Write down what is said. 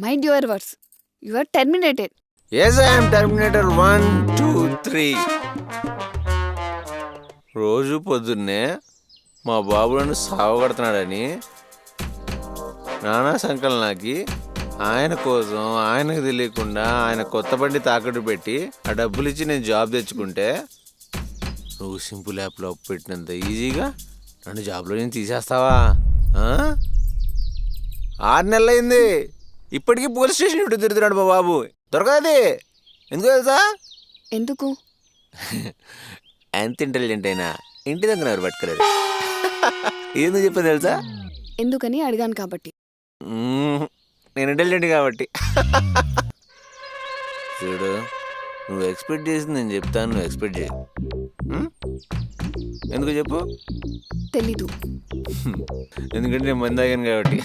Mind your words. You are terminated. Yes I'm terminator 1 2 3. రోజు పొద్దున్నే మా బాబు నన్ను సావగొడుతున్నాడని నానా సంకలనాకి ఆయన కోసం ఆయనకు తెలియకుండా ఆయన కొత్త బండి తాకట్టు పెట్టి ఆ డబ్బులు ఇచ్చి నేను జాబ్ తెచ్చుకుంటే నువ్వు సింపుల్ యాప్లో అప్పు పెట్టినంత ఈజీగా నన్ను జాబ్లో నేను తీసేస్తావా? 6 నెలలు అయింది, ఇప్పటికీ పోలీస్ స్టేషన్ చుట్టూ తిరుగుతున్నాడు మా బాబు. దొరకది. ఎందుకు తెలుసా? ఎందుకు? ఎంత ఇంటెలిజెంట్ అయినా ఇంటి దగ్గర ఎవరు పట్టుకోలేదు. ఎందుకు చెప్పాను తెలుసా? ఎందుకని అడిగాను కాబట్టి. నేను ఇంటెలిజెంట్ కాబట్టి. చూడు, నువ్వు ఎక్స్పెక్ట్ చేసింది నేను చెప్తాను, నువ్వు ఎక్స్పెక్ట్ చేయి. ఎందుకు చెప్పు? తెలీదు. ఎందుకంటే నేను మంది తాగాను కాబట్టి.